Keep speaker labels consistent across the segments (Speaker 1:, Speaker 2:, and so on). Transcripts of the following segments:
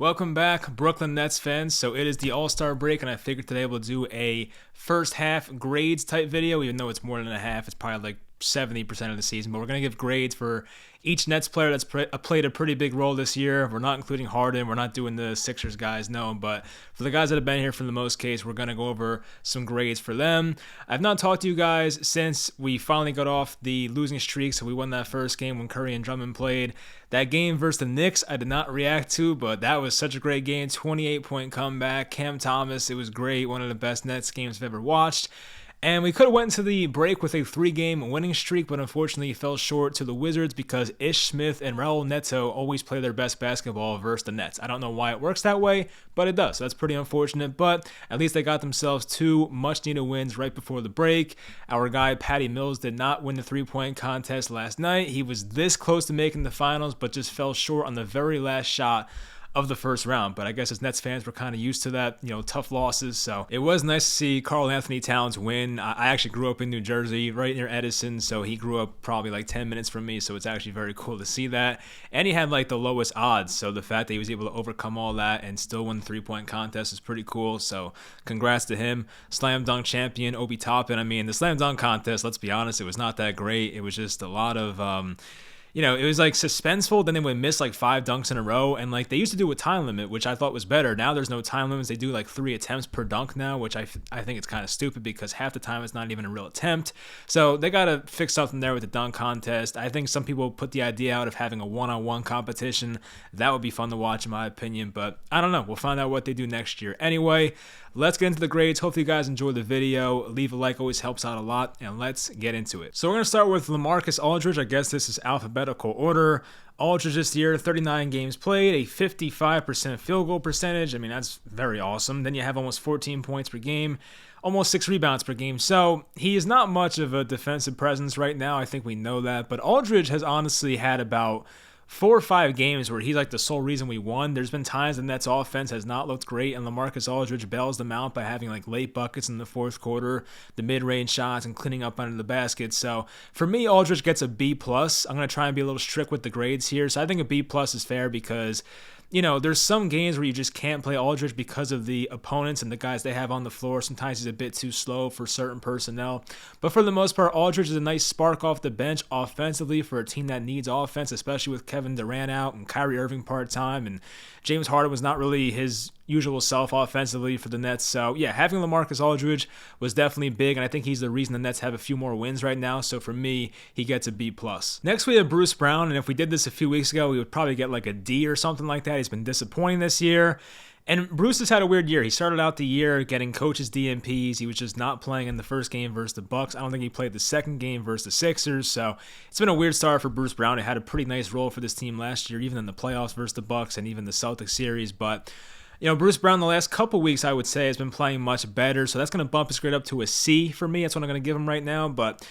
Speaker 1: Welcome back, Brooklyn Nets fans. So it is the All-Star break, and I figured today we'll do a first half grades type video, even though it's more than a half. It's probably like 70% of the season, but we're going to give grades for each Nets player that's played a pretty big role this year. We're not including Harden. We're not doing the Sixers guys, no. But for the guys that have been here for the most case, we're going to go over some grades for them. I've not talked to you guys since we finally got off the losing streak, so we won that first game when Curry and Drummond played. That game versus the Knicks, I did not react to, but that was such a great game. 28-point comeback. Cam Thomas, it was great. One of the best Nets games I've ever watched. And we could have went into the break with a 3-game winning streak, but unfortunately fell short to the Wizards because Ish Smith and Raul Neto always play their best basketball versus the Nets. I don't know why it works that way, but it does. So that's pretty unfortunate, but at least they got themselves 2 much-needed wins right before the break. Our guy, Patty Mills, did not win the 3-point contest last night. He was this close to making the finals, but just fell short on the very last shot of the first round. But I guess as Nets fans, we're kind of used to that, tough losses. So it was nice to see Karl Anthony Towns win. I actually grew up in New Jersey, right near Edison, so he grew up probably like 10 minutes from me, so it's actually very cool to see that. And he had like the lowest odds, so the fact that he was able to overcome all that and still win the 3-point contest is pretty cool. So congrats to him. Slam dunk champion Obi Toppin. I mean, the slam dunk contest, let's be honest, it was not that great. It was just a lot of it was like suspenseful. Then they would miss like 5 dunks in a row. And like they used to do a time limit, which I thought was better. Now there's no time limits. They do like 3 attempts per dunk now, which I think it's kind of stupid because half the time it's not even a real attempt. So they got to fix something there with the dunk contest. I think some people put the idea out of having a one-on-one competition. That would be fun to watch in my opinion. But I don't know. We'll find out what they do next year. Anyway, let's get into the grades. Hopefully you guys enjoy the video. Leave a like, always helps out a lot. And let's get into it. So we're going to start with LaMarcus Aldridge. I guess this is alphabetical order. Aldridge this year, 39 games played, a 55% field goal percentage. I mean, that's very awesome. Then you have almost 14 points per game, almost 6 rebounds per game. So he is not much of a defensive presence right now. I think we know that. But Aldridge has honestly had about 4 or 5 games where he's like the sole reason we won. There's been times the Nets offense has not looked great, and LaMarcus Aldridge bails them out by having like late buckets in the fourth quarter, the mid-range shots, and cleaning up under the basket. So for me, Aldridge gets a B+. I'm going to try and be a little strict with the grades here. So I think a B+ is fair because there's some games where you just can't play Aldridge because of the opponents and the guys they have on the floor. Sometimes he's a bit too slow for certain personnel. But for the most part, Aldridge is a nice spark off the bench offensively for a team that needs offense, especially with Kevin Durant out and Kyrie Irving part-time. And James Harden was not really his usual self offensively for the Nets. So yeah, having LaMarcus Aldridge was definitely big, and I think he's the reason the Nets have a few more wins right now. So for me, he gets a B+. Next, we have Bruce Brown, and if we did this a few weeks ago, we would probably get like a D or something like that. He's been disappointing this year. And Bruce has had a weird year. He started out the year getting coaches DNPs. He was just not playing in the first game versus the Bucks. I don't think he played the second game versus the Sixers. So it's been a weird start for Bruce Brown. He had a pretty nice role for this team last year, even in the playoffs versus the Bucks and even the Celtics series. But Bruce Brown the last couple weeks, I would say, has been playing much better. So that's going to bump his grade up to a C for me. That's what I'm going to give him right now. But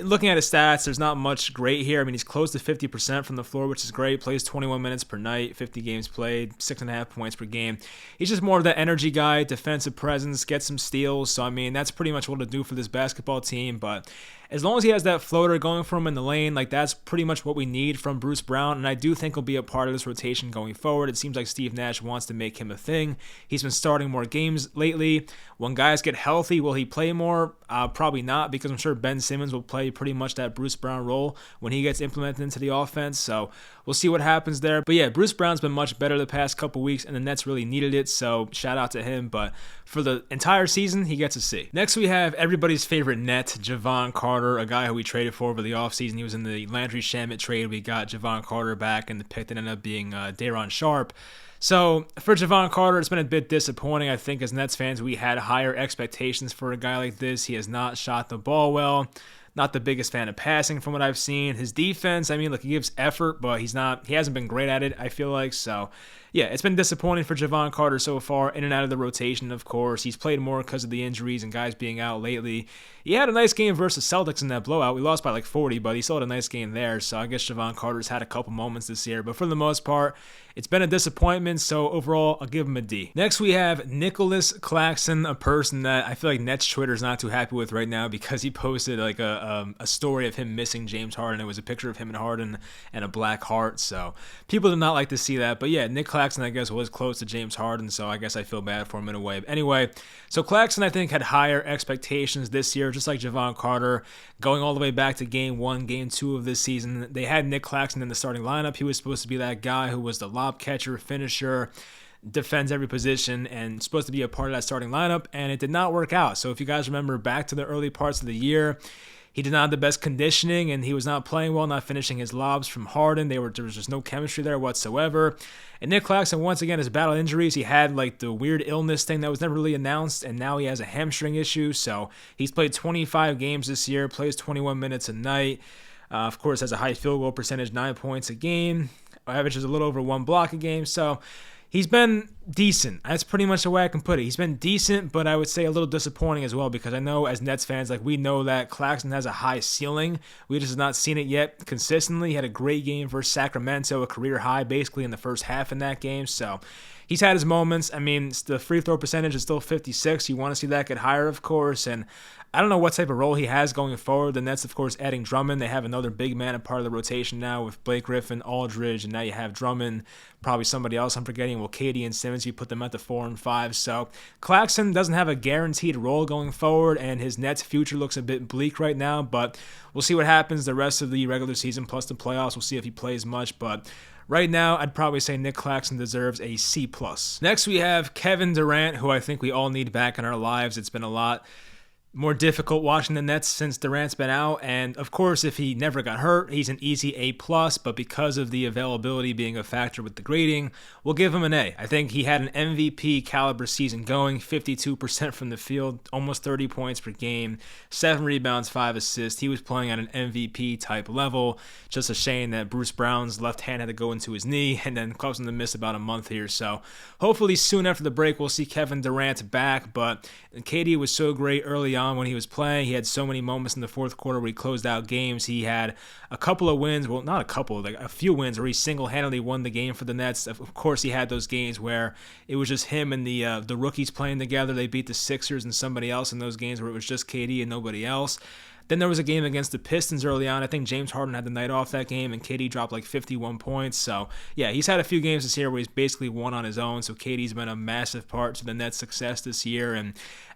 Speaker 1: looking at his stats, there's not much great here. I mean, he's close to 50% from the floor, which is great. Plays 21 minutes per night, 50 games played, 6.5 points per game. He's just more of that energy guy, defensive presence, gets some steals. So, I mean, that's pretty much what to do for this basketball team. But as long as he has that floater going for him in the lane, like that's pretty much what we need from Bruce Brown, and I do think he'll be a part of this rotation going forward. It seems like Steve Nash wants to make him a thing. He's been starting more games lately. When guys get healthy, will he play more? Probably not, because I'm sure Ben Simmons will play pretty much that Bruce Brown role when he gets implemented into the offense, so we'll see what happens there. But yeah, Bruce Brown's been much better the past couple weeks, and the Nets really needed it, so shout out to him. But for the entire season, he gets a C. Next, we have everybody's favorite Net, Javon Carter, a guy who we traded for over the offseason. He was in the Landry Shamet trade. We got Javon Carter back, and the pick that ended up being Dion Sharp. So for Javon Carter, it's been a bit disappointing. I think as Nets fans, we had higher expectations for a guy like this. He has not shot the ball well. Not the biggest fan of passing from what I've seen. His defense, I mean, look, he gives effort, but he hasn't been great at it, I feel like. So yeah, it's been disappointing for Javon Carter so far, in and out of the rotation, of course. He's played more because of the injuries and guys being out lately. He had a nice game versus Celtics in that blowout. We lost by like 40, but he still had a nice game there. So I guess Javon Carter's had a couple moments this year. But for the most part, it's been a disappointment. So overall, I'll give him a D. Next, we have Nicolas Claxton, a person that I feel like Nets Twitter is not too happy with right now because he posted like a story of him missing James Harden. It was a picture of him and Harden and a black heart. So people do not like to see that. But yeah, Nick Claxton Claxton, I guess, was close to James Harden, so I guess I feel bad for him in a way. But anyway, so Claxton, I think, had higher expectations this year, just like Javon Carter, going all the way back to Game 1, Game 2 of this season. They had Nick Claxton in the starting lineup. He was supposed to be that guy who was the lob catcher, finisher, defends every position, and supposed to be a part of that starting lineup, and it did not work out. So if you guys remember back to the early parts of the year, he did not have the best conditioning, and he was not playing well, not finishing his lobs from Harden. There was just no chemistry there whatsoever. And Nick Claxton, once again, has battled injuries. He had like the weird illness thing that was never really announced, and now he has a hamstring issue. So he's played 25 games this year, plays 21 minutes a night. Of course, has a high field goal percentage, 9 points a game, averages a little over 1 block a game. So he's been decent. That's pretty much the way I can put it. He's been decent, but I would say a little disappointing as well, because I know as Nets fans, like, we know that Claxton has a high ceiling. We just have not seen it yet consistently. He had a great game versus Sacramento, a career high basically in the first half in that game. So he's had his moments. I mean, the free throw percentage is still 56. You want to see that get higher, of course, and I don't know what type of role he has going forward. The Nets, of course, adding Drummond. They have another big man a part of the rotation now with Blake Griffin, Aldridge, and now you have Drummond, probably somebody else I'm forgetting. Well, Katie and Simmons, you put them at the 4 and 5. So Claxton doesn't have a guaranteed role going forward, and his Nets future looks a bit bleak right now, but we'll see what happens the rest of the regular season plus the playoffs. We'll see if he plays much, but right now, I'd probably say Nick Claxton deserves a C+. Next, we have Kevin Durant, who I think we all need back in our lives. It's been a lot more difficult watching the Nets since Durant's been out, and of course, if he never got hurt, he's an easy A+, but because of the availability being a factor with the grading, we'll give him an A. I think he had an MVP caliber season going, 52% from the field, almost 30 points per game, 7 rebounds, 5 assists. He was playing at an MVP type level. Just a shame that Bruce Brown's left hand had to go into his knee and then caused him to miss about a month here. So hopefully soon after the break, we'll see Kevin Durant back, but KD was so great early on when he was playing. He had so many moments in the fourth quarter where he closed out games. He had a couple of wins, well, not a couple, like a few wins where he single-handedly won the game for the Nets. Of course, he had those games where it was just him and the rookies playing together. They beat the Sixers and somebody else in those games where it was just KD and nobody else. Then there was a game against the Pistons early on. I think James Harden had the night off that game, and KD dropped like 51 points. So, yeah, he's had a few games this year where he's basically won on his own. So KD's been a massive part to the Nets' success this year. And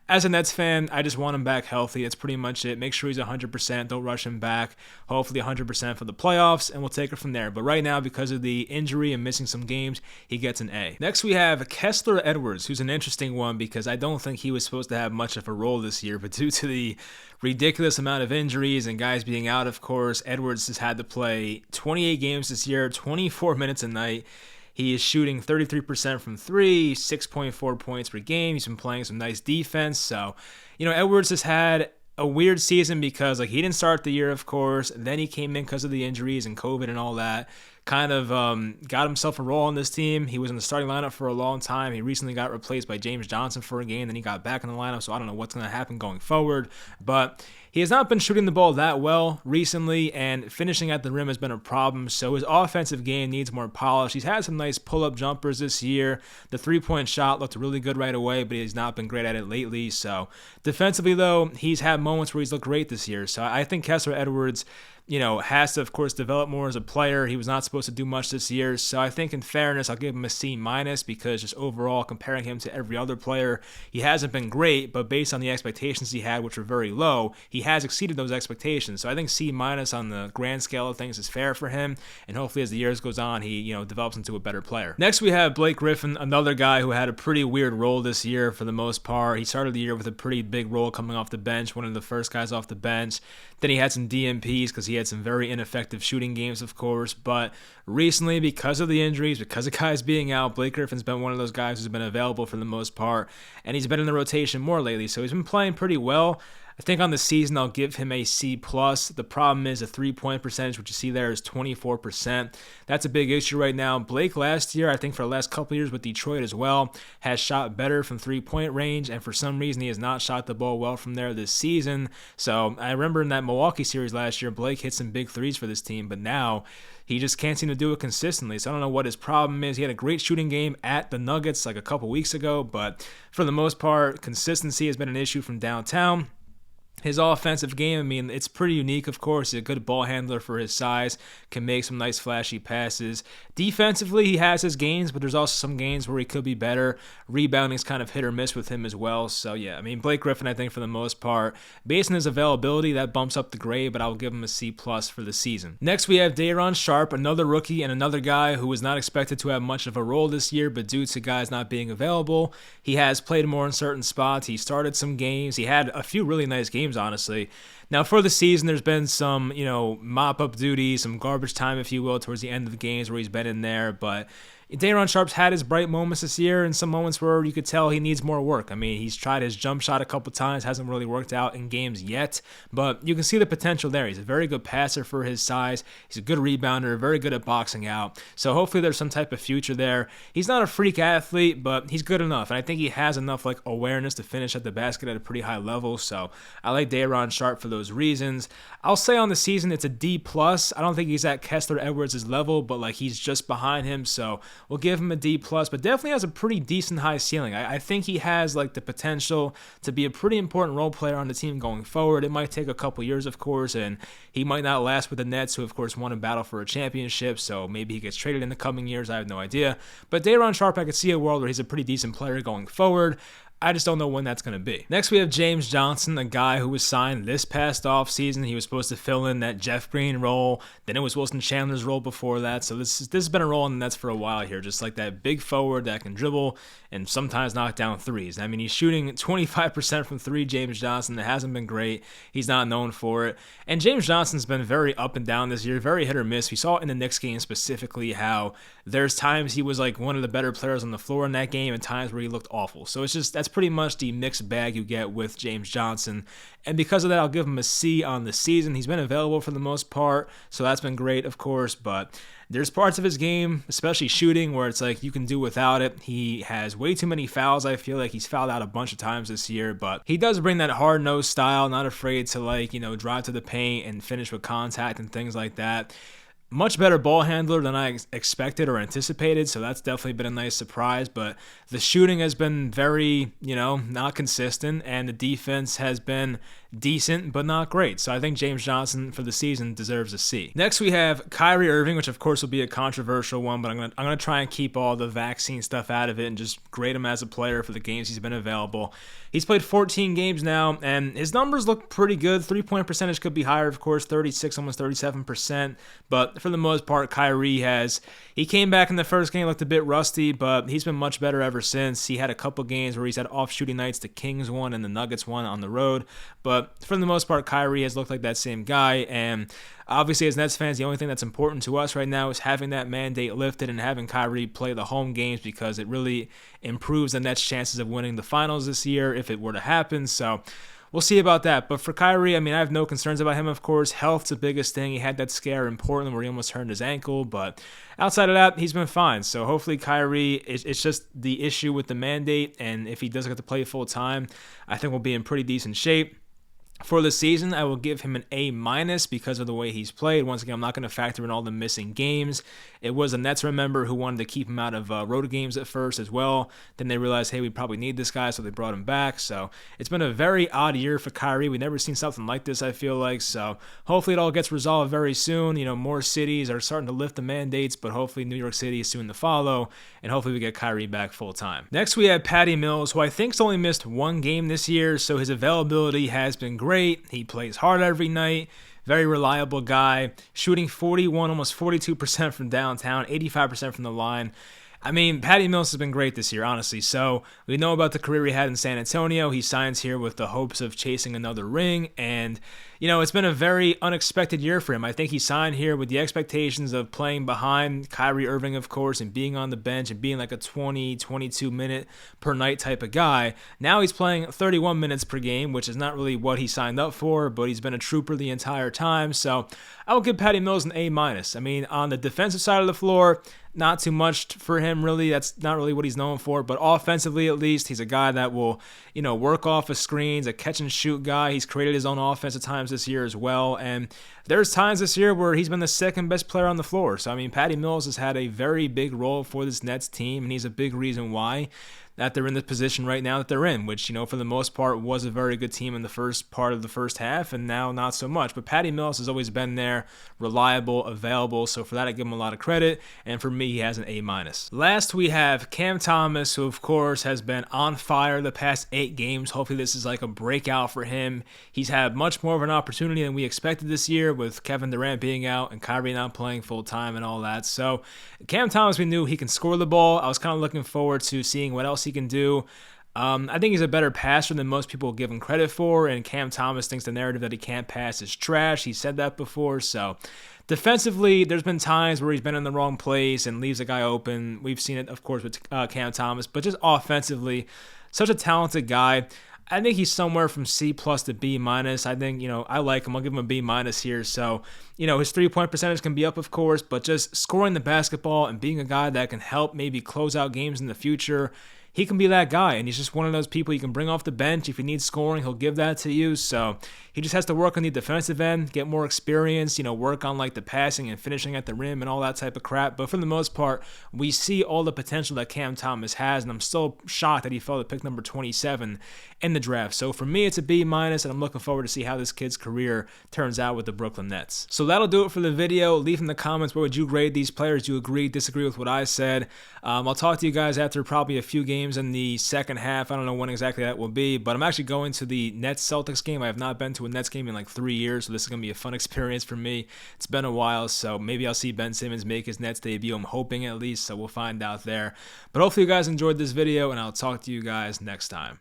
Speaker 1: as a Nets fan, I just want him back healthy. That's pretty much it. Make sure he's 100%. Don't rush him back. Hopefully 100% for the playoffs, and we'll take it from there. But right now, because of the injury and missing some games, he gets an A. Next, we have Kessler Edwards, who's an interesting one because I don't think he was supposed to have much of a role this year, but due to the ridiculous amount of injuries and guys being out, of course, Edwards has had to play 28 games this year, 24 minutes a night. He is shooting 33% from 3, 6.4 points per game. He's been playing some nice defense. So, Edwards has had a weird season because, he didn't start the year, of course. Then he came in because of the injuries and COVID and all that. Kind of got himself a role on this team. He was in the starting lineup for a long time. He recently got replaced by James Johnson for a game. Then he got back in the lineup, so I don't know what's going to happen going forward. But he has not been shooting the ball that well recently, and finishing at the rim has been a problem, so his offensive game needs more polish. He's had some nice pull-up jumpers this year. The three-point shot looked really good right away, but he's not been great at it lately. So defensively, though, he's had moments where he's looked great this year. So I think Kessler Edwards has to, of course, develop more as a player. He was not supposed to do much this year. So I think in fairness, I'll give him a C- because just overall, comparing him to every other player, he hasn't been great, but based on the expectations he had, which were very low, he has exceeded those expectations. So I think C- on the grand scale of things is fair for him. And hopefully as the years goes on, he, develops into a better player. Next, we have Blake Griffin, another guy who had a pretty weird role this year for the most part. He started the year with a pretty big role coming off the bench, one of the first guys off the bench. Then he had some DMPs because he had some very ineffective shooting games, of course. But recently, because of the injuries, because of guys being out, Blake Griffin's been one of those guys who's been available for the most part. And he's been in the rotation more lately. So he's been playing pretty well. I think on the season, I'll give him a C+. The problem is the three-point percentage, which you see there, is 24%. That's a big issue right now. Blake last year, I think for the last couple years with Detroit as well, has shot better from three-point range, and for some reason, he has not shot the ball well from there this season. So I remember in that Milwaukee series last year, Blake hit some big threes for this team, but now he just can't seem to do it consistently. So I don't know what his problem is. He had a great shooting game at the Nuggets like a couple weeks ago, but for the most part, consistency has been an issue from downtown. His offensive game, I mean, it's pretty unique, of course. He's a good ball handler for his size, can make some nice flashy passes. Defensively, he has his gains, but there's also some gains where he could be better. Rebounding's kind of hit or miss with him as well. So, yeah, I mean, Blake Griffin, I think, for the most part, based on his availability, that bumps up the grade, but I'll give him a C+ for the season. Next, we have Dion Sharp, another rookie and another guy who was not expected to have much of a role this year, but due to guys not being available, he has played more in certain spots. He started some games. He had a few really nice games, honestly. Now, for the season, there's been some, mop-up duty, some garbage time, if you will, towards the end of the games where he's been in there, but Dion Sharp's had his bright moments this year and some moments where you could tell he needs more work. I mean, he's tried his jump shot a couple times, hasn't really worked out in games yet, but you can see the potential there. He's a very good passer for his size. He's a good rebounder, very good at boxing out. So hopefully there's some type of future there. He's not a freak athlete, but he's good enough, and I think he has enough awareness to finish at the basket at a pretty high level. So I like Dion Sharp for those reasons. I'll say on the season it's a D+. I don't think he's at Kessler Edwards' level, but he's just behind him, so we'll give him a D+, but definitely has a pretty decent high ceiling. I think he has the potential to be a pretty important role player on the team going forward. It might take a couple years, of course, and he might not last with the Nets, who of course won a battle for a championship, so maybe he gets traded in the coming years. I have no idea. But Dion Sharp, I could see a world where he's a pretty decent player going forward. I just don't know when that's going to be. Next, we have James Johnson, a guy who was signed this past offseason. He was supposed to fill in that Jeff Green role. Then it was Wilson Chandler's role before that. So this has been a role in the Nets for a while here, just like that big forward that can dribble and sometimes knock down threes. I mean, he's shooting 25% from three, James Johnson. It hasn't been great. He's not known for it. And James Johnson's been very up and down this year, very hit or miss. We saw in the Knicks game specifically how there's times he was one of the better players on the floor in that game and times where he looked awful. So that's pretty much the mixed bag you get with James Johnson. And because of that, I'll give him a C on the season. He's been available for the most part, so that's been great, of course, but there's parts of his game, especially shooting, where it's you can do without it. He has way too many fouls. I feel like he's fouled out a bunch of times this year, but he does bring that hard-nosed style, not afraid to drive to the paint and finish with contact and things like that. Much better ball handler than I expected or anticipated, so that's definitely been a nice surprise, but the shooting has been very, not consistent, and the defense has been decent, but not great. So I think James Johnson for the season deserves a C. Next, we have Kyrie Irving, which of course will be a controversial one, but I'm gonna try and keep all the vaccine stuff out of it and just grade him as a player for the games he's been available. He's played 14 games now, and his numbers look pretty good. 3-point percentage could be higher, of course, 36, almost 37%, but for the most part, he came back in the first game, looked a bit rusty, but he's been much better ever since. He had a couple games where he's had off shooting nights, the Kings one and the Nuggets one on the road, but for the most part, Kyrie has looked like that same guy, and obviously as Nets fans, the only thing that's important to us right now is having that mandate lifted and having Kyrie play the home games, because it really improves the Nets' chances of winning the finals this year if it were to happen. So we'll see about that. But for Kyrie, I have no concerns about him, of course. Health's the biggest thing. He had that scare in Portland where he almost hurt his ankle, but outside of that, he's been fine. So hopefully Kyrie, it's just the issue with the mandate, and if he doesn't get to play full time, I think we'll be in pretty decent shape. For the season, I will give him an A- because of the way he's played. Once again, I'm not going to factor in all the missing games. It was the Nets, remember, who wanted to keep him out of road games at first as well. Then they realized, hey, we probably need this guy, so they brought him back. So it's been a very odd year for Kyrie. We've never seen something like this, I feel like. So hopefully it all gets resolved very soon. More cities are starting to lift the mandates, but hopefully New York City is soon to follow, and hopefully we get Kyrie back full time. Next, we have Patty Mills, who I think's only missed one game this year, so his availability has been great. He plays hard every night. Very reliable guy. Shooting 41, almost 42% from downtown, 85% from the line. Patty Mills has been great this year, honestly. So we know about the career he had in San Antonio. He signs here with the hopes of chasing another ring, and it's been a very unexpected year for him. I think he signed here with the expectations of playing behind Kyrie Irving, of course, and being on the bench and being like a 20, 22 minute per night type of guy. Now he's playing 31 minutes per game, which is not really what he signed up for, but he's been a trooper the entire time. So I will give Patty Mills an A-. On the defensive side of the floor, not too much for him, really. That's not really what he's known for. But offensively, at least, he's a guy that will, work off of screens, a catch-and-shoot guy. He's created his own offense at times this year as well. And there's times this year where he's been the second best player on the floor. So, Patty Mills has had a very big role for this Nets team, and he's a big reason why. that they're in the position right now that they're in, which, for the most part was a very good team in the first part of the first half, and now not so much. But Patty Mills has always been there, reliable, available, so for that I give him a lot of credit, and for me he has an A-. Last we have Cam Thomas, who of course has been on fire the past 8 games. Hopefully this is like a breakout for him. He's had much more of an opportunity than we expected this year, with Kevin Durant being out and Kyrie not playing full time and all that. So Cam Thomas, we knew he can score the ball. I was kind of looking forward to seeing what else he can do. I think he's a better passer than most people give him credit for, and Cam Thomas thinks the narrative that he can't pass is trash. He said that before. So defensively, there's been times where he's been in the wrong place and leaves a guy open. We've seen it, of course, with Cam Thomas, but just offensively, such a talented guy. I think he's somewhere from C+ to B-. I think, I like him. I'll give him a B- here. So, his 3-point percentage can be up, of course, but just scoring the basketball and being a guy that can help maybe close out games in the future, he can be that guy, and he's just one of those people you can bring off the bench. If you need scoring, he'll give that to you. So he just has to work on the defensive end, get more experience, work on like the passing and finishing at the rim and all that type of crap. But for the most part, we see all the potential that Cam Thomas has, and I'm still shocked that he fell to pick number 27 in the draft. So for me, it's a B-, and I'm looking forward to see how this kid's career turns out with the Brooklyn Nets. So that'll do it for the video. Leave in the comments, where would you grade these players? Do you agree, disagree with what I said? I'll talk to you guys after probably a few games in the second half. I don't know when exactly that will be, but I'm actually going to the Nets-Celtics game. I have not been to a Nets game in like 3 years, so this is going to be a fun experience for me. It's been a while, so maybe I'll see Ben Simmons make his Nets debut. I'm hoping at least, so we'll find out there. But hopefully you guys enjoyed this video, and I'll talk to you guys next time.